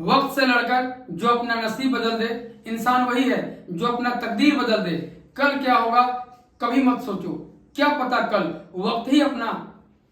वक्त से लड़कर जो अपना नसीब बदल दे, इंसान वही है जो अपना तकदीर बदल दे। कल क्या होगा कभी मत सोचो, क्या पता कल वक्त ही अपना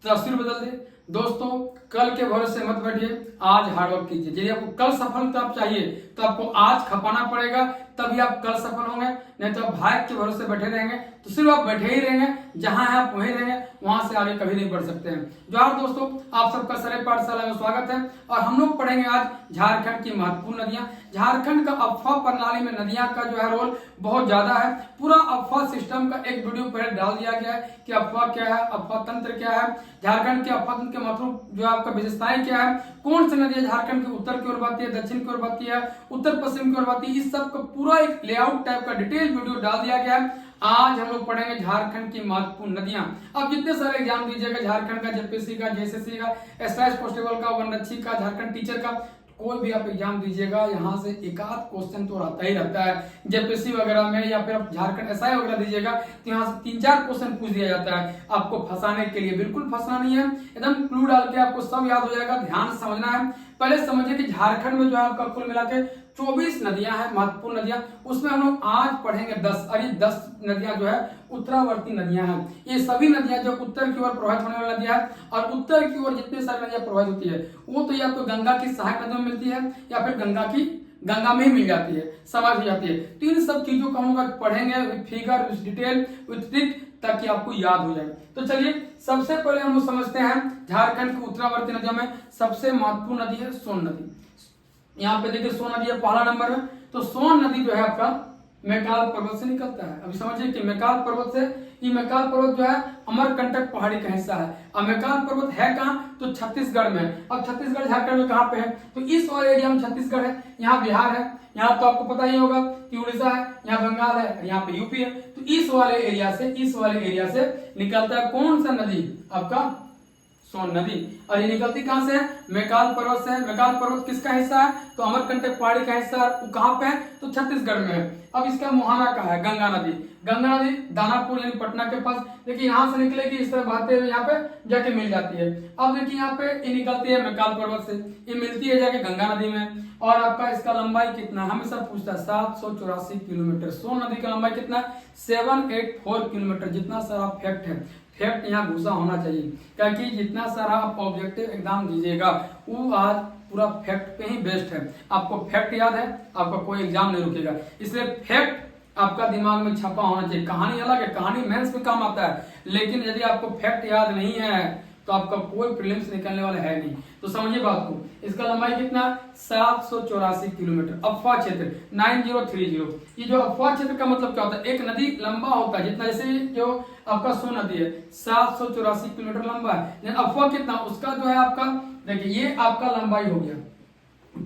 तस्वीर बदल दे। दोस्तों, कल के भरोसे मत बैठिए, आज हार्डवर्क कीजिए। यदि आपको कल सफलता चाहिए तो आपको आज खपाना पड़ेगा, तभी आप कल सफल होंगे। नहीं तो आप भाग्य के भरोसे बैठे रहेंगे तो सिर्फ आप बैठे ही रहेंगे, जहां है आप वहीं रहेंगे, वहां से आगे कभी नहीं बढ़ सकते हैं। जोहार दोस्तों, आप सबका सरय पाठशाला में स्वागत है। और हम लोग पढ़ेंगे आज झारखंड की महत्वपूर्ण नदियां। झारखंड का अफवाह प्रणाली में नदियां का जो है रोल बहुत ज्यादा है। पूरा अफवाह सिस्टम का एक वीडियो पहले डाल दिया गया है कि अफवाह क्या है, अफवाह तंत्र क्या है, झारखंड के अफवाह तंत्र के मतलब जो आपका विशेषताएं क्या है, कौन सी नदियां झारखंड के उत्तर की ओर बहती है, दक्षिण की ओर बहती है, उत्तर पश्चिम की ओर बहती है, इस सब का पूरा एक लेआउट टाइप का डिटेल वीडियो डाल दिया गया है। आज हम लोग पढ़ेंगे झारखंड की महत्वपूर्ण नदियां। अब जितने सारे एग्जाम दीजिएगा, झारखंड का, जेपीएससी का, जेएसएससी का, एसआईएस कांस्टेबल का, वनरक्षी का, झारखंड टीचर का, कोई भी आप एग्जाम दीजिएगा, यहाँ से एक आध क्वेश्चन तो आता ही रहता है। जेपीएससी वगैरह में या फिर आप झारखंड एसआई वगैरह दीजिएगा तो यहाँ से 3-4 क्वेश्चन पूछ दिया जाता है आपको फंसाने के लिए। बिल्कुल फंसना नहीं है, एकदम क्लू डाल के आपको सब याद हो जाएगा। ध्यान से समझना है। पहले समझिए कि झारखंड में जो है आपका कुल मिला के 24 नदियां हैं, महत्वपूर्ण नदियां। उसमें हम लोग आज पढ़ेंगे 10, और ये 10 नदियां जो है उत्तरावर्ती नदियां हैं। ये सभी नदियां जो उत्तर की ओर प्रवाहित होने वाली नदियां हैं, और उत्तर की ओर जितनी सारी नदियां प्रवाहित होती है वो तो या तो गंगा की सहायक नदियों में मिलती है या फिर गंगा में ही मिल जाती है, समाज हो जाती है। तो इन सब चीजों को हम लोग पढ़ेंगे with figure, with detail, with trick, ताकि आपको याद हो जाए। तो चलिए सबसे पहले हम लोग समझते हैं झारखंड की उत्तरावर्ती नदियों में सबसे महत्वपूर्ण नदी है सोन नदी। यहाँ पे देखिए सोन नदी है पहला नंबर में। तो सोन नदी जो है आपका मैकाल पर्वत से निकलता है। अभी समझिए कि मैकाल पर्वत से, ये मैकाल पर्वत जो है अमरकंटक पहाड़ी का हिस्सा है। अब मैकाल पर्वत है कहाँ, तो छत्तीसगढ़ में। अब छत्तीसगढ़ झारखंड में कहाँ पे है, तो इस वाले एरिया में छत्तीसगढ़ है, यहाँ बिहार है, यहाँ तो आपको पता ही होगा कि उड़ीसा है, यहाँ बंगाल है, यहाँ पे यूपी है। तो इस वाले एरिया से निकलता है कौन सा नदी, आपका सोन नदी। और ये निकलती कहां से है, मैकाल पर्वत से है। मैकाल पर्वत किसका हिस्सा है, तो अमरकंटक पहाड़ी का हिस्सा है। वो कहां पे है, तो छत्तीसगढ़ में है। अब इसका मुहाना कहाँ है, गंगा नदी। गंगा नदी दानापुर यानी पटना के पास, देखिए यहाँ से निकलेगी, इस तरह बहते हुए यहाँ पे जाके मिल जाती है। अब देखिए यहाँ पे ये निकलती है मैकाल पर्वत से, ये मिलती है जाके गंगा नदी में। और आपका इसका लंबाई कितना, हमेशा पूछता है 784 किलोमीटर। सोन नदी का लंबाई कितना, 784 किलोमीटर। जितना सारा फैक्ट है, फैक्ट यहाँ घुसा होना चाहिए, क्योंकि जितना सारा आप ऑब्जेक्टिव एग्जाम दीजिएगा वो आज पूरा फैक्ट पे ही बेस्ड है। आपको फैक्ट याद है, आपका कोई एग्जाम नहीं रुकेगा। इसलिए फैक्ट आपका दिमाग में छपा होना चाहिए। कहानी अलग है, कहानी मेंस में काम आता है, लेकिन यदि आपको फैक्ट याद नहीं है तो आपका कोई प्रीलिम्स निकलने वाला है नहीं। तो समझिए बात को, इसका लंबाई कितना, 784 किलोमीटर। अफवाह क्षेत्र 9030। ये जो अफवाह क्षेत्र का मतलब क्या होता है, एक नदी लंबा होता है जितना, जैसे जो आपका सोन नदी है 784 किलोमीटर लंबा है। अफवाह कितना, उसका जो है आपका, देखिए ये आपका लंबाई हो गया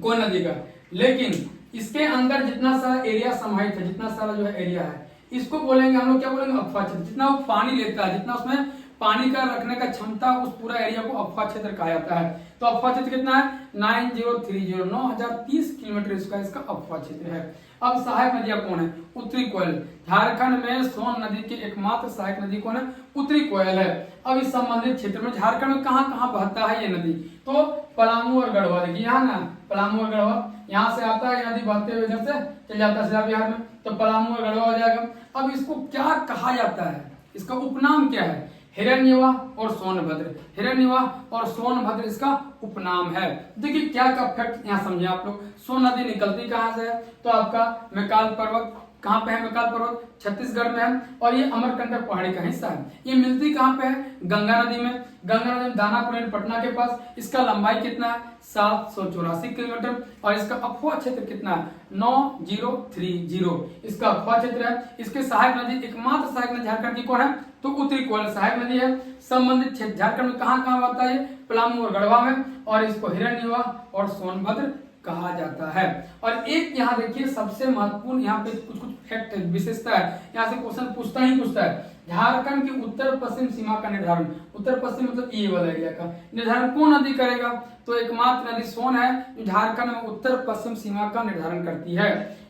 कोई नदी का, लेकिन इसके अंदर जितना सारा एरिया समाहित है, जितना सारा जो है एरिया है, इसको बोलेंगे हम लोग, क्या बोलेंगे, अफवाह क्षेत्र। जितना वो पानी लेता है, जितना उसमें पानी का रखने का क्षमता, उस पूरा एरिया को अफवाह क्षेत्र कहा जाता है। तो अफवाह क्षेत्र कितना है, 9030 किलोमीटर इसका अफवाह क्षेत्र है। अब सहायक नदियां कौन है, उत्तरी कोयल। झारखंड में सोन नदी की एकमात्र सहायक नदी कौन है, उत्तरी कोयल है। अब इस संबंधित क्षेत्र में झारखंड में कहाँ कहाँ बहता है ये नदी, तो पलामू और गढ़वा। देखिए यहाँ ना पलामू और गढ़वा, यहाँ से आता है नदी बहते हुए, इधर से चल जाता है सीधा बिहार में, तो पलामू और गढ़वा हो जाएगा। अब इसको क्या कहा जाता है, इसका उपनाम क्या है, हिरण्यवाह और सोनभद्र। हिरण्यवाह और सोनभद्र इसका उपनाम है। देखिए क्या का फैक्ट यहाँ समझे आप लोग। सोन नदी निकलती कहाँ से है, तो आपका मैकाल पर्वत, कहाँ पे है मैकाल पर्वत, छत्तीसगढ़ में है, और ये अमरकंटक पहाड़ी का हिस्सा है। ये मिलती कहाँ पे है, गंगा नदी में। गंगा नदी में दानापुर पटना के पास। इसका लंबाई कितना है, 784 किलोमीटर, और इसका अफवाह क्षेत्र कितना है, 9030 इसका अफवाह क्षेत्र है। इसके सहायक नदी, एकमात्र सहायक नदी झारखंड की कौन है, तो उत्तरी कोयल सहायक नदी है। संबंधित क्षेत्र झारखंड में कहाँ कहाँ आता है, पलामू और गढ़वा में, और इसको हिरण्यवाह और सोनभद्र कहा जाता है। और एक यहाँ देखिए सबसे महत्वपूर्ण, यहाँ पे कुछ फैक्ट है, विशेषता है, यहाँ से क्वेश्चन पूछता है झारखंड की उत्तर पश्चिम सीमा का निर्धारण, उत्तर पश्चिम मतलब ये वाला एरिया का निर्धारण कौन नदी करेगा, तो एकमात्र नदी सोन है जो झारखंड में उत्तर पश्चिम सीमा का निर्धारण करती है।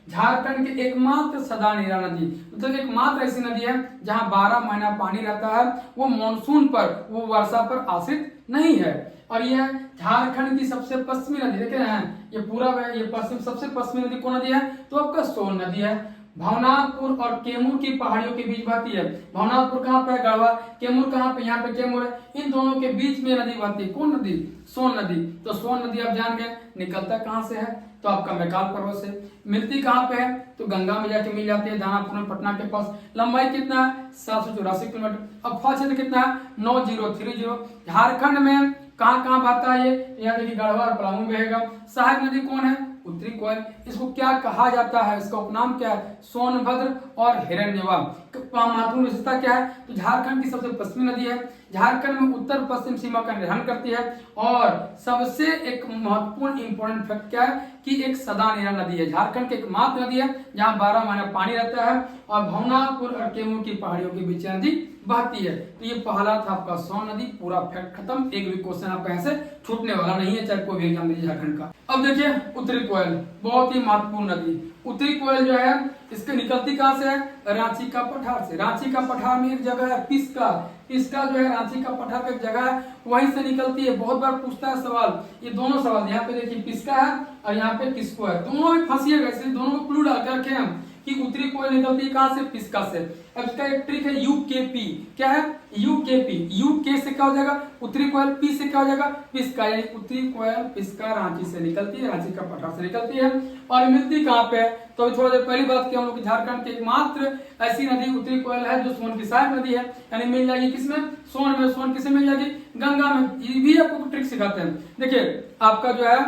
झारखंड की एकमात्र सदा नीरा नदी, मतलब एकमात्र ऐसी नदी है जहां 12 महीना पानी रहता है, वो मॉनसून पर, वो वर्षा पर आश्रित नहीं है। और ये है झारखंड की सबसे पश्चिमी नदी, देख रहे हैं ये पूरा ये पश्चिम सबसे पश्चिमी नदी कौन नदी है, तो आपका सोन नदी है। भवनाथपुर और कैमूर की पहाड़ियों के बीच बहती है। भवनाथपुर कहाँ पे है, गढ़वा। कैमूर कहाँ पे, यहाँ पे कैमूर है। इन दोनों के बीच में नदी बहती है, कौन नदी, सोन नदी। तो सोन नदी आप जान गए निकलता कहाँ से है, तो आपका मैकाल पर्वत से। मिलती कहाँ पे है, तो गंगा में जाके मिल जाती है दानापुर में, पटना के पास। लंबाई कितना है, 784 किलोमीटर। अब फल क्षेत्र कितना है, 9030। झारखंड में कहाँ कहाँ बहता है ये, यहाँ देखिए गढ़वा और पलामू बहेगा। सहायक नदी कौन है, उत्तरी कोयल। इसको क्या कहा जाता है, इसका उपनाम क्या है, सोनभद्र और हिरण्यवा। महत्वपूर्ण विशेषता क्या है, तो झारखंड की सबसे पश्चिमी नदी है, झारखंड में उत्तर पश्चिम सीमा का निर्धारण करती है। और सबसे एक महत्वपूर्ण इंपोर्टेंट फैक्ट क्या है कि एक सदानीरा नदी है, झारखंड की एकमात्र नदी है जहाँ 12 महीने पानी रहता है। और भवनाथपुर और कैमूर की पहाड़ियों के बीच नदी बहती है। तो ये पहला था आपका सोन नदी, पूरा फैक्ट खत्म। एक भी क्वेश्चन आपका यहाँ से छूटने वाला नहीं है, चाहे कोई भी एग्जाम दीजिए झारखंड का। अब देखिए उत्तरी कोयल, बहुत ही महत्वपूर्ण नदी। उत्तरी कोयल जो है इसके निकलती कहाँ से है, रांची का पठार से। रांची का पठार में एक जगह है पिस्का, पिस्का जो है रांची का पठार का एक जगह है, वहीं से निकलती है। बहुत बार पूछता है सवाल, ये दोनों सवाल, यहाँ पे देखिए पिस्का है और यहाँ पे किसको है, दोनों में फंसिएगा, इसलिए दोनों को क्लू डाल के रखे हम कि उत्तरी कोयल निकलती है कहाँ से, पिस्का से। अब इसका एक ट्रिक है यूकेपी, क्या है, यूकेपी। यूके से क्या हो जाएगा, उत्तरी कोयल, पी से क्या हो जाएगा, पिस्का। यानी उत्तरी कोयल पिस्का रांची से निकलती है, रांची का पठार से निकलती है। और मिलती कहाँ पे है, तो अभी थोड़ा देर पहली बात की हम लोग झारखंड की एकमात्र ऐसी नदी उत्तरी कोयल है जो सोन की सहायक नदी है, यानी मिल जाएगी किसमें, सोन में। सोन किसे मिल जाएगी, गंगा में। ये भी आपको ट्रिक सिखाते हैं। देखिए आपका जो है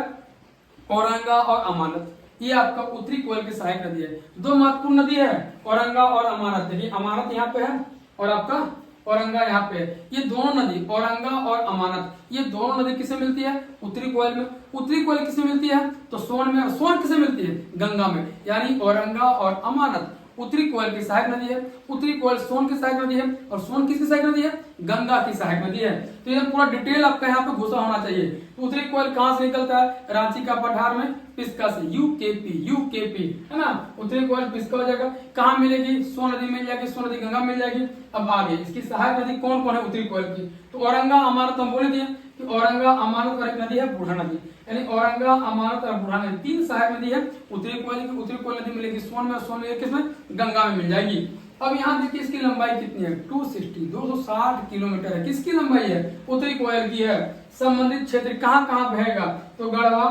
औरंगा और अमानत, ये आपका उत्तरी कोयल की सहायक नदी है। दो महत्वपूर्ण नदी है, औरंगा और अमानत। देखिए अमानत यहाँ पे है और आपका औरंगा यहाँ पे है। ये दोनों नदी औरंगा और अमानत, ये दोनों नदी किसे मिलती है, उत्तरी कोयल में। उत्तरी कोयल किसे मिलती है, तो सोन में। और सोन किसे मिलती है, गंगा में। यानी औरंगा और अमानत उत्तरी कोयल की सहायक नदी है। उत्तरी कोयल सोन की सहायक नदी है, और सोन किसकी सहायक नदी है, गंगा की सहायक नदी है। तो ये पूरा डिटेल आपका यहाँ पे घुसा होना चाहिए। तो उत्तरी कोयल कहाँ से निकलता है, रांची का पठार में, पिस्का से। यूकेपी, यूकेपी है ना। उत्तरी कोयल पिस्का हो जाएगा। कहाँ मिलेगी, सोन नदी मिल जाएगी, सोन नदी गंगा मिल जाएगी। अब आगे इसकी सहायक नदी कौन कौन है उत्तरी कोयल की, तो औरंगा अमानत हम बोले दिए कि औरंगा अमानत और एक नदी है बूढ़ा नदी, यानी औरंगा अमानत और बूढ़ा नदी, तीन सहायक नदी है उत्तरी कोयल की। उत्तरी कोयल नदी मिलेगी सोन में, सोन मिलेगी किसमें, गंगा में मिल जाएगी। अब यहाँ देखिए इसकी लंबाई कितनी है, 260 किलोमीटर है। किसकी लंबाई है, उत्तरी कोयल की है। संबंधित क्षेत्र कहाँ कहाँ बहेगा, तो गढ़वा,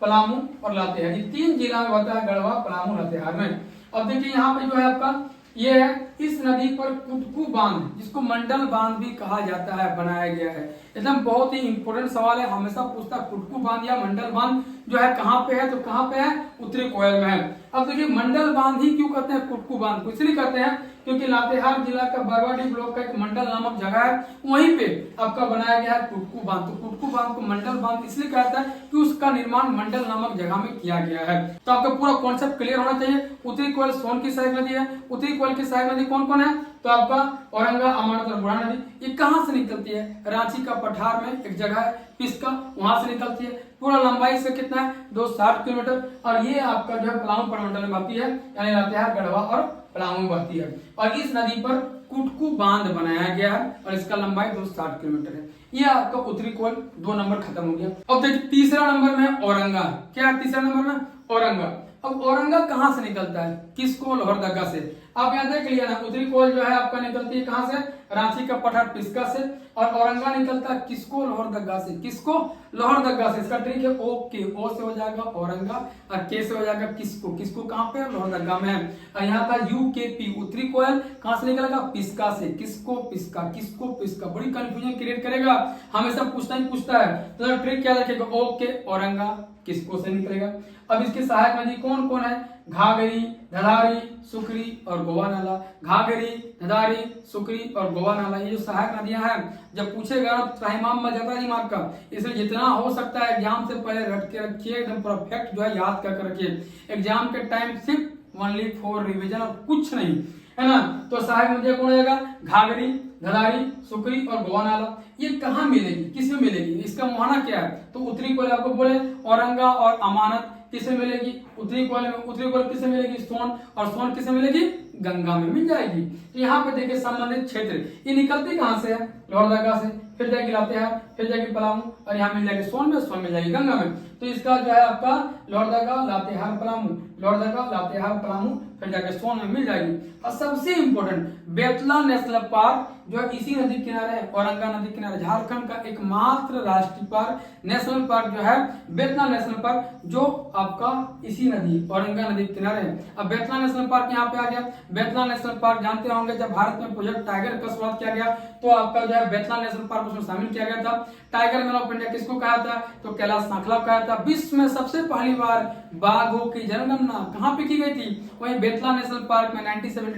पलामू और लातेहार, ये तीन जिला में होता है, गढ़वा, पलामू, लातेहार में। अब देखिए यहाँ पे जो है आपका ये है, इस नदी पर कुटकू बांध, जिसको मंडल बांध भी कहा जाता है, बनाया गया है। एकदम बहुत ही इंपॉर्टेंट सवाल है, हमेशा पूछता है कुटकू बांध या मंडल बांध जो है कहाँ पे है, तो कहाँ पे है, उत्तरी कोयल में है। अब देखिए मंडल बांध ही क्यों कहते हैं कुटकू बांध को, इसलिए कहते हैं क्योंकि लातेहार जिला का बरवाडी ब्लॉक का एक मंडल नामक जगह है, वहीं पे आपका बनाया गया है कुटकू बांध। तो कुटकू बांध को मंडल बांध इसलिए कहता है कि उसका निर्माण मंडल नामक जगह में किया गया है। तो आपका पूरा कॉन्सेप्ट क्लियर होना चाहिए। उत्तरी कोयल सोन की सहायक नदी है। उत्तरी कोयल की सहायक नदी कौन कौन है, तो आपका औरंगा, अमानत और बूढ़ा नदी। ये कहाँ से निकलती है, रांची का पठार में एक जगह है पिस्का, वहां से निकलती है। पूरा लंबाई से कितना है, 260 किलोमीटर। और ये आपका जो है पलामू प्रमंडल में बहती है, यानी लातेहार, गढ़वा और पलामू में बहती है। और इस नदी पर कुटकू बांध बनाया गया है और इसका लंबाई 260 किलोमीटर है। ये आपका उत्तरी कोयल 2 नंबर खत्म हो गया। अब देखिए तीसरा नंबर में औरंगा, क्या है तीसरा नंबर में, औरंगा। अब औरंगा कहाँ से निकलता है, किसको, लोहरदगा से। आप यहाँ देख लिया ना, उत्तरी कोयल जो है आपका निकलती है कहाँ से, रांची का पठार पिस्का से, और औरंगा निकलता है किसको, लोहरदगा से। किसको, लोहरदगा से। इसका ट्रिक है ओ के, ओ से हो जाएगा औरंगा और के से हो जाएगा किसको। किसको कहाँ पे, लोहरदगा में है। और यहाँ था यूकेपी, उत्तरी कोयल कहाँ से निकलेगा, पिस्का से। किसको, पिस्का, किसको, पिस्का। बड़ी कंफ्यूजन क्रिएट करेगा, हमेशा पूछता ही पूछता है। तो ट्रिक क्या रखेगा, ओ के, औरंगा, किसको से निकलेगा। अब इसकी सहायक नदी कौन कौन है, घाघरी, धधारी, सुकरी और गोवा नाला। घाघरी, धधारी, सुकरी और गोवा नाला, ये जो सहायक नदियां हैं, जब पूछेगा त्राहिमाम में जाता है दिमाग का, इसलिए जितना हो सकता है एग्जाम से पहले रट के रखिए, एकदम परफेक्ट जो है याद कर रखिए। एग्जाम के टाइम सिर्फ ओनली फॉर रिविजन और कुछ नहीं, है ना। तो सहायक नदियां कौन रहेगा, घाघरी, धधारी, सुकरी और गोवा नाला। ये कहाँ मिलेगी, किसमें मिलेगी, इसका मुहाना क्या है, तो उत्तरी कोयल आपको बोले औरंगा और अमानत किसे मिलेगी, उत्तरी कोयल में। उत्तरी कोयल किसे मिलेगी, सोन, और सोन किसे मिलेगी, गंगा में मिल जाएगी। तो यहाँ पे देखिए संबंधित क्षेत्र, ये निकलती कहाँ से है, लोहरदगा से। फिर जाएगी लातेहार, फिर जाएगी पलामू, और यहाँ मिल जाएगी सोन में जाएगी गंगा में। तो इसका जो है आपका लोहरदगा, लातेहार, पलामू, लोहरदगा, लातेहार, पलामू, फिर जाके सोन में मिल जाएगी। और सबसे इंपॉर्टेंट बेतला नेशनल पार्क जो है इसी नदी किनारे है, औरंगा नदी किनारे, झारखंड का एकमात्र राष्ट्रीय पार्क नेशनल पार्क जो है बेतला नेशनल पार्क, जो आपका इसी नदी औरंगा नदी किनारे है। अब बेतला नेशनल पार्क यहाँ पे आ गया। बेतला नेशनल पार्क जानते होंगे, जब भारत में प्रोजेक्ट टाइगर का शुरुआत किया गया तो आपका जो है बेतला नेशनल पार्क उसमें शामिल किया गया था। टाइगर मैन ऑफ इंडिया किसको कहा था? तो कैलाश सांखला को कहा था। विश्व में सबसे पहली बार बाघों की जनगणना कहाँ पे की गई थी? वहीं बेतला नेशनल पार्क में 1932 में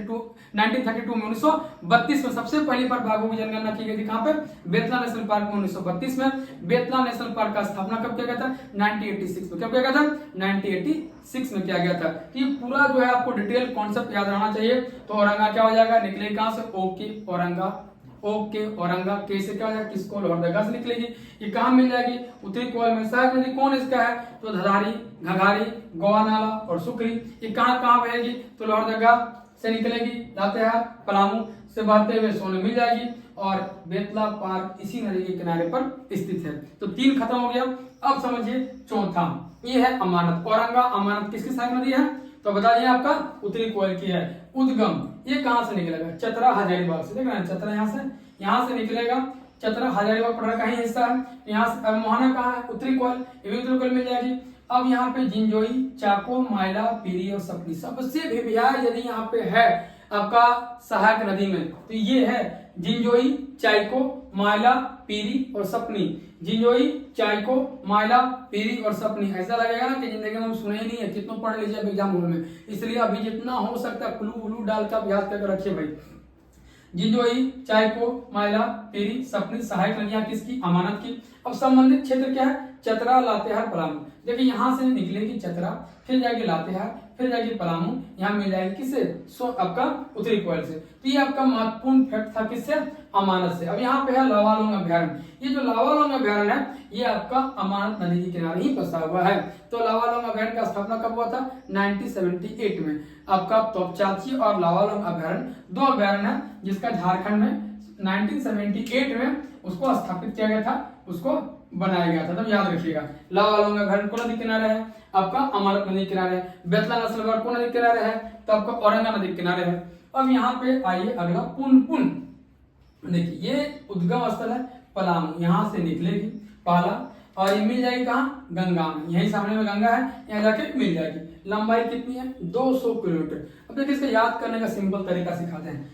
1932 में सबसे पहली बार बाघों की जनगणना की गई थी। कहाँ पे? बेतला नेशनल पार्क में 1932 में। बेतला नेशनल पार्क का स्थापना कब किया गया था? 1986 में। कब किया गया था? 1986 में किया गया था। तो ये पूरा जो है आपको डिटेल कॉन्सेप्ट याद रहना चाहिए। तो औरंगा क्या हो जाएगा? निकलेगी कहां से? ओके औरंगा, ओके औरंगा, के से क्या हो जाएगा? किसको? लोहरदगा से निकलेगी। ये कहां मिल जाएगी? उत्तरी कोयल में। सहायक नदी कौन इसका है? तो धधारी, घघारी, गोवानाला और सुकरी। ये कहां कहां बहेगी? तो लोहरदगा से निकलेगी, लातेहार, पलामू से बहते हुए सोन मिल जाएगी, और बेतला पार्क इसी नदी के किनारे पर स्थित है। तो 3 खत्म हो गया। अब समझिए चौथा, ये है अमानत। औरंगा अमानत किसकी सहायक नदी है? तो बताइए आपका उत्तरी कोयल की है। उद्गम ये कहां से निकलेगा? चतरा हजारीबाग से। देख रहे हैं चतरा यहाँ से निकलेगा। चतरा हजारीबाग पटना का ही हिस्सा है। यहाँ से मोहना कहाँ है? उत्तरी कोयल, ये भी उत्तरी कोयल मिल जाएगी। अब यहाँ पे जिंजोई, चाको, माइला, पीरी और सपनी सबसे भी यदि यहाँ पे है आपका सहायक नदी में, तो ये है जिंजोई, चाइको, माइला, पीरी और सपनी। जिंजोई, चाइको, माइला, पीरी और सपनी। ऐसा लगेगा ना कि जिंदगी में हम सुने ही नहीं है, कितना पढ़ लीजिए एग्जाम हॉल में। इसलिए अभी जितना हो सकता है क्लू उलू डाल कर याद करके रखिए भाई। जिंजोई, चाइको, माइला, पीरी, सपनी सहायक नदियां किसकी? अमानत की। अब संबंधित क्षेत्र क्या है? चतरा, लातेहार, पलामू। देखिए यहाँ से निकलेगी चतरा, फिर जाएगी लातेहार, फिर जाएगी पलामू, यहाँ मिल जाएगी किससे? आपका उत्तरी कोयल से। तो ये आपका महत्वपूर्ण फैक्ट था किससे? अमानत से। अब यहाँ पे है लावालौंग अभ्यारण्य। ये जो लावालौंग अभ्यारण्य है ये आपका अमानत नदी के किनारे ही बसा हुआ है। तो लावालौंग अभ्यारण्य का स्थापना कब हुआ था? 1978 में। आपका तोपचाची और लावालौंग अभ्यारण्य 2 अभ्यारण्य है, जिसका झारखंड में 1978 में उसको स्थापित किया गया था, उसको बनाया गया था। तब याद रखिएगा लावालौंग अभ्यारण्य कौन नदी किनारे है? आपका अमानत नदी किनारे है। बेतला नेशनल पार्क कौन नदी किनारे है? तो आपका औरंगा नदी किनारे है। अब यहाँ पे आइए अगला पुनपुन। देखिए ये उद्गम स्थल है पलामू, यहाँ से निकलेगी पहला, और ये मिल जाएगी कहाँ? गंगा में। यही सामने में गंगा है, यहाँ जाके मिल जाएगी। लंबाई कितनी है? 200 किलोमीटर। अब देखिए इसका याद करने का सिंपल तरीका सिखाते हैं।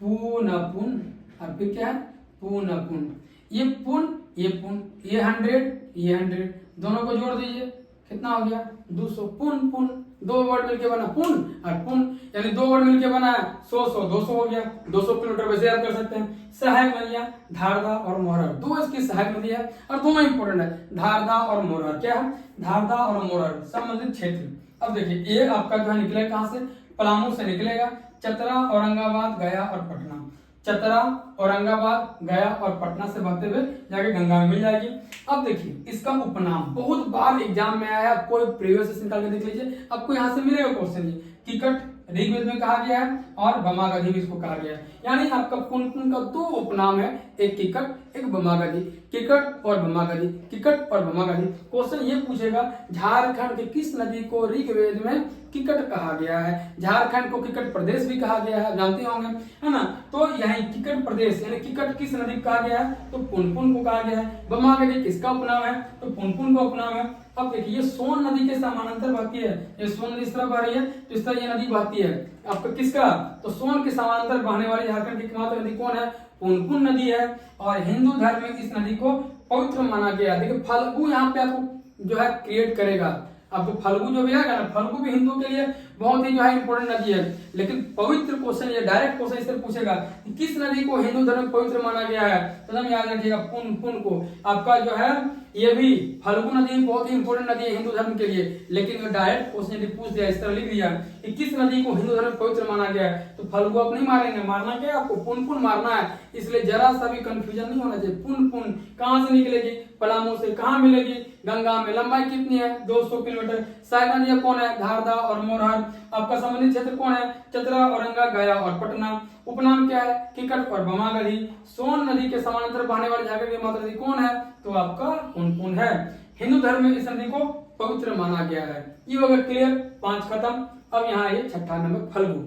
पुनपुन, और फिर क्या है? पुनपुन। ये पुन, ये पुन, ये 100, दोनों को जोड़ दीजिए, कितना हो गया? 200। पुन पुन, 2 वर्ड मिलके बना पुन और पुन, यानी 2 वर्ड मिलके बना है 100, 200 हो गया। 200 किलोमीटर वैसे याद कर सकते हैं। सहायक नदियां धारदा और मोरहर, 2 इसकी सहायक नदी है, और दोनों इंपोर्टेंट है। धारदा और मोरहर क्या है? धारदा और मोरहर संबंधित क्षेत्र। अब देखिए ये आपका जो है निकलेगा कहां से? पलामू से निकलेगा। चतरा, औरंगाबाद, गया और पटना। चतरा, औरंगाबाद, गया और पटना से बहते हुए जाके गंगा में मिल जाएगी। अब देखिए इसका उपनाम बहुत बार एग्जाम में आया है, कोई प्रीवियस निकाल के देख लीजिए, आपको यहाँ से मिलेगा क्वेश्चन। टिकट ऋग्वेद में कहा गया है, और बमागधी भी इसको कहा गया है। यानी आपका पुनपुन का 2 उपनाम है, एक किकट, एक बमागधी। किकट और बमागधी, किकट और बमागधी। क्वेश्चन ये पूछेगा झारखंड के किस नदी को ऋग्वेद में किकट कहा गया है? झारखंड को किकट प्रदेश भी कहा गया है, जानते होंगे, है ना। तो यही किकट प्रदेश यानी किकट किस नदी को कहा गया है? तो पुनपुन को कहा गया है। बमागधी किसका उपनाम है? तो पुनपुन का उपनाम है। अब देखिए ये सोन नदी के समानांतर बहती है। ये सोन नदी इस तरह बह रही है, तो इस तरह ये नदी बहती है आपका किसका? तो सोन के समानांतर बहने वाली झारखंड की एकमात्र नदी कौन है? पुनपुन नदी है। और हिंदू धर्म में इस नदी को पवित्र माना गया। देखिए फल्गु यहाँ पे आपको जो है क्रिएट करेगा, आपको फल्गु जो भी आएगा ना, फल्गु भी हिंदू के लिए बहुत ही जो है इंपॉर्टेंट नदी है। लेकिन पवित्र क्वेश्चन, ये डायरेक्ट क्वेश्चन इससे पूछेगा कि किस नदी को हिंदू धर्म में पवित्र माना गया है, तो हम याद रखिएगा पुन को। आपका जो है ये भी फल्गु नदी बहुत ही इंपॉर्टेंट नदी है हिंदू धर्म के लिए। लेकिन डायरेक्ट क्वेश्चन यदि पूछ दिया, इस तरह लिख दिया कि किस नदी को हिंदू धर्म में पवित्र माना गया है, तो फल्गु आप नहीं मारेंगे, मारना क्या है आपको? पुन मारना है। इसलिए जरा सा भी कंफ्यूजन नहीं होना चाहिए। पुन कहां से निकलेगी? पलामू से। कहां मिलेगी? गंगा में। लंबाई कितनी है? 200 किलोमीटर। किलोमीटर। सहायक नदियां कौन है? धारदा और मोरहर। आपका संबंधित क्षेत्र कौन है? चतरा, औरंगा, गया और पटना। उपनाम क्या है? किकट और भमागढ़ी। सोन नदी के समानांतर बहने वाली झारखंड की माता नदी कौन है? तो आपका पुनपुन है। हिंदू धर्म में इस नदी को पवित्र माना गया है। ये हो गया क्लियर, 5 खत्म। अब यहाँ ये छठा नंबर फल्गु।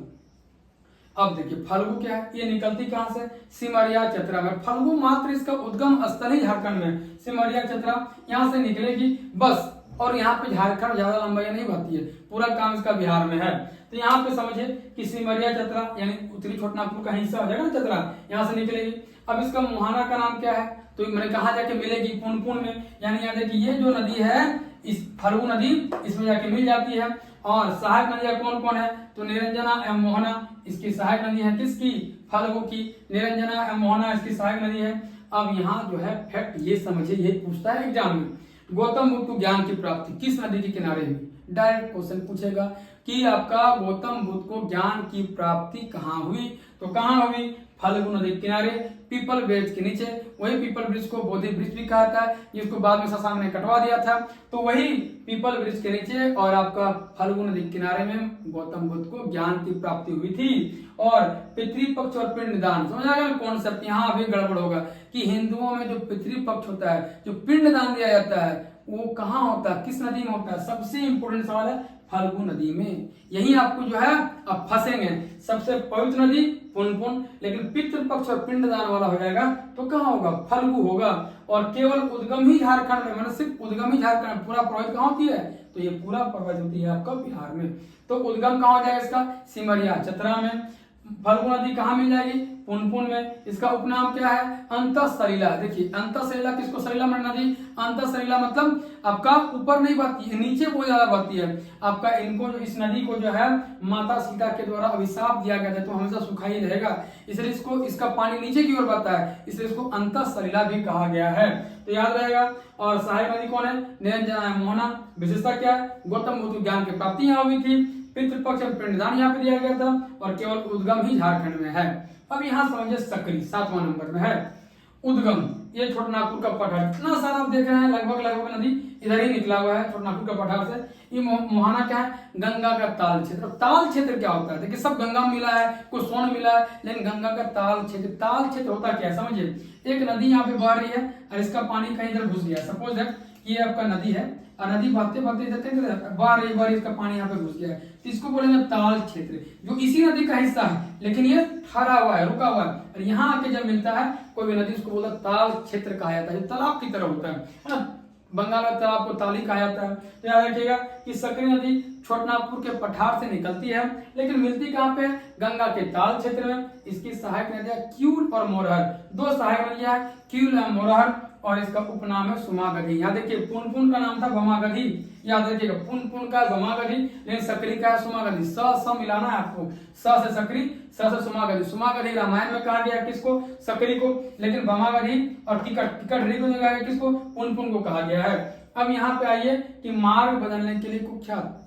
अब देखिए फल्गु क्या है? ये निकलती कहां से? सिमरिया चतरा में। फल्गु मात्र इसका उद्गम स्थल ही झारखंड में, सिमरिया चतरा, यहाँ से निकलेगी बस। और यहाँ पे झारखंड ज्यादा लंबाई नहीं बहती है, पूरा काम इसका बिहार में है। तो यहाँ पे समझिए कि सिमरिया चतरा यानी उत्तरी छोटानागपुर का हिस्सा हो जाएगा ना चतरा, यहाँ से निकलेगी। अब इसका मुहाना का नाम क्या है? तो मैंने कहा जाके मिलेगी? पुनपुन में। यानी यहाँ देखिए ये जो नदी है, इस फल्गु नदी इसमें जाके मिल जाती है। और सहायक नदियां कौन कौन है? तो निरंजना एवं मोहना इसकी सहायक नदी है। किसकी? फल्गु की। निरंजना एवं मोहना इसकी सहायक नदी है। अब यहाँ जो है फैक्ट ये समझिए, यही पूछता है एग्जाम में, गौतम बुद्ध को ज्ञान की प्राप्ति किस नदी के किनारे हुई? डायरेक्ट क्वेश्चन पूछेगा कि आपका गौतम बुद्ध को ज्ञान की प्राप्ति कहाँ हुई? तो कहाँ हुई? फल्गु नदी के किनारे, पीपल ब्रिज के नीचे। वही पीपल ब्रिज को बोधि ब्रिज भी कहा था, जिसको बाद में शशांक ने कटवा दिया था। तो वही पीपल ब्रिज के नीचे और आपका फल्गु नदी के किनारे में गौतम बुद्ध को ज्ञान की प्राप्ति हुई थी। और पितृपक्ष और पिंडदान, समझ आ गया कॉन्सेप्ट? यहाँ अभी गड़बड़ होगा कि हिंदुओं में जो पितृपक्ष होता है, जो पिंडदान दिया जाता है, वो कहाँ होता है, किस नदी में होता है? सबसे इंपोर्टेंट सवाल है, फल्गु नदी में। यही आपको जो है अब फंसेंगे। सबसे पवित्र नदी पुनपुन, लेकिन पितृपक्ष और पिंडदान वाला हो जाएगा तो कहाँ होगा? फल्गु होगा। और केवल उद्गम ही झारखंड में, मतलब सिर्फ उद्गम ही झारखंड, पूरा प्रभावित कहाँ होती है? तो ये पूरा प्रभावित होती है आपका बिहार में। तो उद्गम कहाँ हो जाएगा इसका? सिमरिया चतरा में। फल्गु नदी कहाँ मिल जाएगी? पुनपुन में। इसका उपनाम क्या है? अंतःसलिला। देखिए अंतःसलिला किसको सलिला में नदी? अंतःसलिला मतलब आपका ऊपर नहीं बहती है, नीचे बहुत ज्यादा बहती है। आपका इनको जो इस नदी को जो है माता सीता के द्वारा अभिशाप दिया गया था, तो हमेशा सूखा ही रहेगा, इसलिए इसको इसका पानी नीचे की ओर बहता है, इसलिए इसको अंतःसलिला भी कहा गया है। तो याद रहेगा। और सहायक नदी कौन है? निरंजना मोहना। विशेषता क्या है? गौतम बुद्ध ज्ञान की प्राप्ति यहाँ हुई थी, पितृपक्ष और पिंडदान यहाँ पे दिया गया था, और केवल उद्गम ही झारखंड में है। अब यहाँ समझिए सकरी 7वां नंबर में है। उद्गम ये छोटानागपुर का पठार, इतना सारा आप देख रहे हैं, लगभग नदी इधर ही निकला हुआ है छोटानागपुर का पठार से। ये मोहाना क्या है? गंगा का ताल क्षेत्र। ताल क्षेत्र क्या होता है? देखिए सब गंगा मिला है, कुछ सोन मिला है, लेकिन गंगा का ताल क्षेत्र, ताल क्षेत्र होता क्या है समझिए? एक नदी यहाँ पे बह रही है और इसका पानी कहीं इधर घुस गया, सपोज दैट ये आपका नदी है और नदी बहते बहते इधर बह रही, इसका पानी यहाँ पे घुस गया है, तो इसको बोलेंगे ताल क्षेत्र, जो इसी नदी का हिस्सा है, लेकिन ये ठहरा हुआ है, रुका हुआ है, और यहाँ आके जब मिलता है कोई भी नदी, उसको बोलता है ताल क्षेत्र कहा जाता है, तालाब की तरह होता है ना। बंगाल में तालाब को ताली कहा जाता है। तो याद रखिएगा कि सकरी नदी छोटानागपुर के पठार से निकलती है, लेकिन मिलती कहाँ पे? गंगा के ताल क्षेत्र में। इसकी सहायक नदियां क्यूल और मोरहर, दो सहायक नदियां हैं, क्यूल और मोरहर, और इसका उपनाम है सुमागढ़ी। यहाँ देखिए पुनपुन का नाम था भमागढ़ी, याद रखिएगा पुनपुन का भमागढ़ी, लेकिन सकरी का है सुमागढ़ी। स मिलाना है आपको, स से सकरी, स से सुमागढ़ी। सुमागढ़ी रामायण में कहा गया किसको? सकरी को, लेकिन भमागढ़ी और टिकटरी को कहा गया किसको? पुनपुन को कहा गया है। अब यहाँ पे आइए कि मार्ग बदलने के लिए कुख्यात,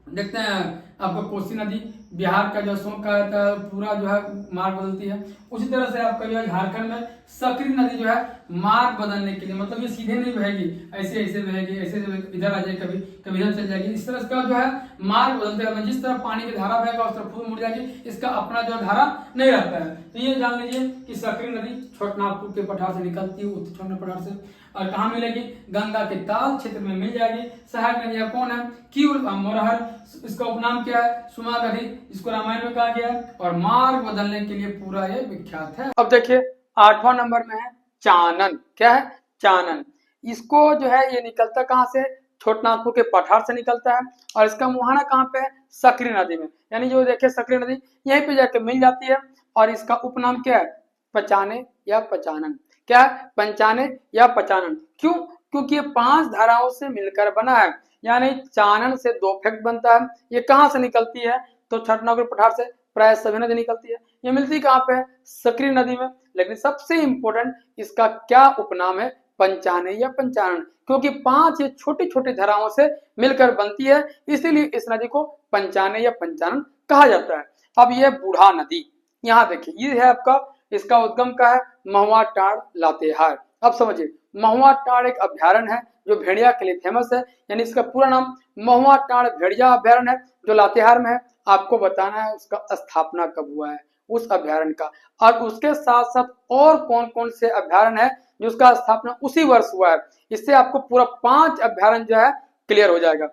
देखते हैं आपका कोसी नदी बिहार का जो शोक का पूरा जो है मार्ग बदलती है, उसी तरह से आपका जो है झारखंड में सकरी नदी जो है मार्ग बदलने के लिए, मतलब ये सीधे नहीं बहेगी, ऐसे ऐसे बहेगी, ऐसे इधर आ जाएगी, कभी कभी इधर चल जाएगी, इस तरह का जो है मार्ग बदलते रहता है। जिस तरह पानी की धारा बहेगा उस तरह खुद मुड़ जाएगी, इसका अपना जो धारा नहीं रहता है। तो ये जान लीजिए कि सकरी नदी छोटानागपुर के पठार से निकलती है, उत्तर छोटानागपुर पठार से, और कहाँ मिलेगी? गंगा के ताल क्षेत्र में मिल जाएगी। सहायक नदियां कौन है? क्यूल और मोरहर। इसका उपनाम क्या है? सुमागढ़ी, इसको रामायण में कहा गया है, और मार्ग बदलने के लिए पूरा ये विख्यात है। अब देखिए 8वां नंबर में है चानन। क्या है? चानन। इसको जो है ये निकलता कहाँ से? छोटानागपुर के पठार से निकलता है, और इसका मुहाना कहाँ पे है? सकरी नदी में। यानी जो देखिए सकरी नदी यहीं पे जाके मिल जाती है, और इसका उपनाम क्या है? पचाने या पचानन। क्या है? पंचाने या पचानन। क्यों? क्योंकि ये 5 धाराओं से मिलकर बना है, यानी चानन से 2 फैक्ट बनता है। ये कहाँ से निकलती है? तो छोटानागपुर पठार से प्राय सभी नदी निकलती है। ये मिलती कहाँ पे है? सकरी नदी में। लेकिन सबसे इंपॉर्टेंट इसका क्या उपनाम है? पंचाने या पंचानन, क्योंकि 5 ये छोटी छोटी धाराओं से मिलकर बनती है, इसीलिए इस नदी को पंचाने या पंचानन कहा जाता है। अब ये बूढ़ा नदी, यहाँ देखिए ये है आपका, इसका उद्गम का है महुआ टाड़ लातेहार। अब समझिए महुआ टाड़ एक अभ्यारण्य है जो भेड़िया के लिए फेमस है, यानी इसका पूरा नाम महुआ टांड़ भेड़िया अभ्यारण्य है जो लातेहार में है। आपको बताना है उसका स्थापना कब हुआ है उस अभ्यारण्य का, और उसके साथ साथ और कौन कौन से अभ्यारण्य है जिसका स्थापना उसी वर्ष हुआ है। इससे आपको पूरा 5 अभ्यारण्य जो है क्लियर हो जाएगा।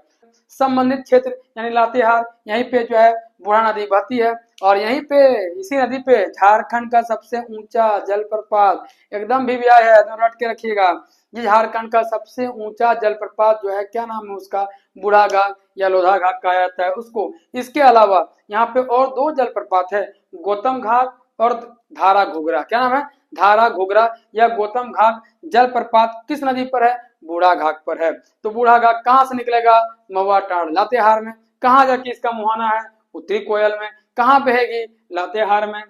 संबंधित क्षेत्र यानी लातेहार, यहीं पे जो है बूढ़ा नदी बहती है, और यहीं पे इसी नदी पे झारखंड का सबसे ऊंचा जलप्रपात एकदम भी आया है, तो रट के रखिएगा। ये झारखंड का सबसे ऊंचा जलप्रपात जो है, क्या नाम है उसका, बूढ़ा घाट या लोधा घाट कहा जाता है उसको। इसके अलावा यहाँ पे और 2 जलप्रपात है, गौतम घाट और धारा घुघरा। क्या नाम है, धारा घुघरा या गौतम घाट जलप्रपात किस नदी पर है, बूढ़ा घाट पर है। तो बूढ़ा घाट कहाँ से निकलेगा, महुआ टांड़ लातेहार में। कहाँ जाके इसका मुहाना है, उत्तरी कोयल में। कहाँ बहेगी, लातेहार में।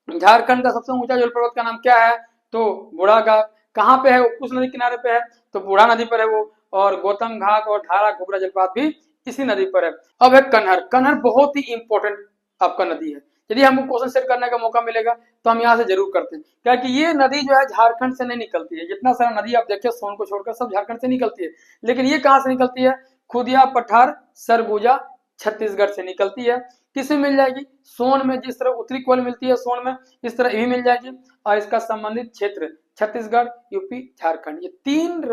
झारखंड का सबसे ऊंचा जलप्रपात का नाम क्या है, तो बूढ़ा घाट। कहाँ पे है, उस नदी किनारे पे है, तो बूढ़ा नदी पर है वो। और गौतम घाट और धारा घुघरा जलप्रपात भी इसी नदी पर है। अब है कन्हर। कन्हर बहुत ही इंपॉर्टेंट आपका नदी है, यदि हमको क्वेश्चन सेट करने का मौका मिलेगा तो हम यहाँ से जरूर करते हैं, क्या कि ये नदी जो है झारखंड से नहीं निकलती है। जितना सारा नदी आप देखिए सोन को छोड़कर सब झारखंड से निकलती है, लेकिन ये कहाँ से निकलती है, खुदिया पठार सरगुजा छत्तीसगढ़ से निकलती है। किसमें मिल जाएगी, सोन में। जिस तरह उत्तरी कोयल मिलती है सोन में, इस तरह ये मिल जाएगी। और इसका संबंधित क्षेत्र छत्तीसगढ़, यूपी, झारखंड, ये 3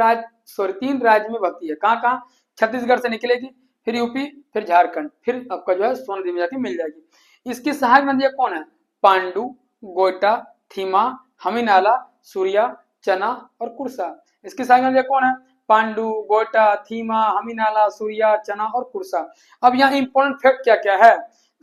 राज्य में बहती है। कहाँ कहाँ, छत्तीसगढ़ से निकलेगी, फिर यूपी, फिर झारखंड, फिर आपका जो है सोन नदी में जाके मिल जाएगी। इसकी सहायक नदियां कौन है, पांडु, गोइटा, थीमा, हमीनाला, सूर्या, चना और कुर्सा। इसकी सहायक नदियां कौन है, पांडु, गोइटा, थीमा, हमीनाला, सूर्या, चना और कुर्सा। अब यहाँ इंपॉर्टेंट फैक्ट क्या क्या है,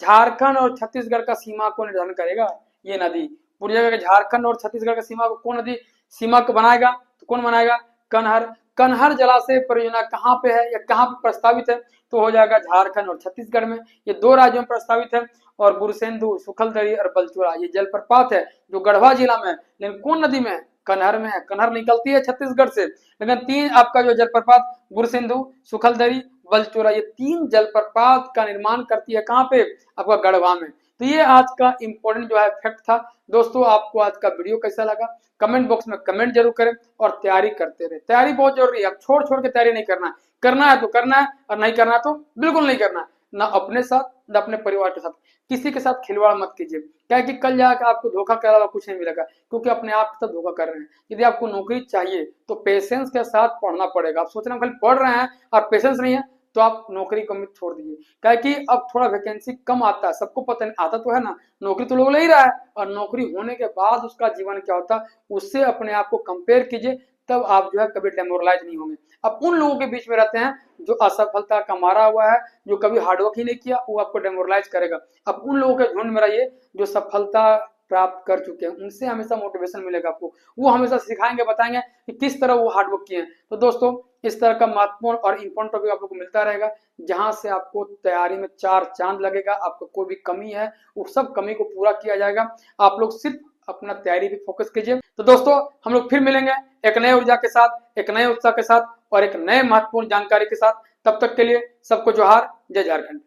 झारखंड और छत्तीसगढ़ का सीमा को निर्धारण करेगा ये नदी। पूरी जगह झारखंड और छत्तीसगढ़ का सीमा को कौन नदी सीमा को बनाएगा, तो कौन बनाएगा, कन्हर। कन्हर जलाशय परियोजना कहाँ पे है या कहाँ पे प्रस्तावित है, तो हो जाएगा झारखंड और छत्तीसगढ़ में। ये 2 राज्यों में प्रस्तावित है। और बुरसेंदु, सुखलदरी और बलचूरा ये जलप्रपात है जो गढ़वा जिला में है, लेकिन कौन नदी में है, कन्हर में है। कन्हर निकलती है छत्तीसगढ़ से, लेकिन 3 आपका जो जलप्रपात बुरसिंधु, सुखलदरी, बलचूरा, ये 3 जलप्रपात का निर्माण करती है कहाँ पे, आपका गढ़वा में। तो ये आज का इंपॉर्टेंट जो है फैक्ट था। दोस्तों आपको आज का वीडियो कैसा लगा, कमेंट बॉक्स में कमेंट जरूर करें, और तैयारी करते रहे। तैयारी बहुत जरूरी है, अब छोड़ छोड़ के तैयारी नहीं करना है। करना है तो करना है, और नहीं करना है तो बिल्कुल नहीं करना है। ना अपने साथ ना अपने परिवार के साथ, किसी के साथ खिलवाड़ मत कीजिए, क्या कि कल जाकर आपको धोखा के अलावा कुछ नहीं मिलेगा, क्योंकि अपने आप के साथ धोखा कर रहे हैं। यदि आपको नौकरी चाहिए तो पेशेंस के साथ पढ़ना पड़ेगा। आप सोच रहे हैं खाली पढ़ रहे हैं और पेशेंस नहीं है, तो आप नौकरी को मत छोड़ दीजिए, क्या कि अब थोड़ा वैकेंसी कम आता है, सबको पता नहीं आता तो है ना, नौकरी तो लोग ले ही रहा है, और नौकरी होने के बाद उसका जीवन क्या होता है उससे अपने आप को कंपेयर कीजिए, तब आप जो है कभी डेमोरलाइज नहीं होंगे। अब उन लोगों के बीच में रहते हैं जो असफलता का मारा हुआ है, जो कभी हार्डवर्क ही नहीं किया, वो आपको डेमोरलाइज करेगा। अब उन लोगों के झुंड में रहिए जो सफलता प्राप्त कर चुके हैं, उनसे हमेशा मोटिवेशन मिलेगा आपको। वो हमेशा सिखाएंगे, बताएंगे कि किस तरह वो हार्डवर्क किए हैं। तो दोस्तों इस तरह का महत्वपूर्ण और इंपॉर्टेंट टॉपिक आप लोग को मिलता रहेगा, जहां से आपको तैयारी में 4 चांद लगेगा। आपको कोई भी कमी है वो सब कमी को पूरा किया जाएगा। आप लोग सिर्फ अपना तैयारी पे फोकस कीजिए। तो दोस्तों हम लोग फिर मिलेंगे एक नए ऊर्जा के साथ, एक नए उत्साह के साथ और एक नए महत्वपूर्ण जानकारी के साथ। तब तक के लिए सबको जोहार, जय झारखंड।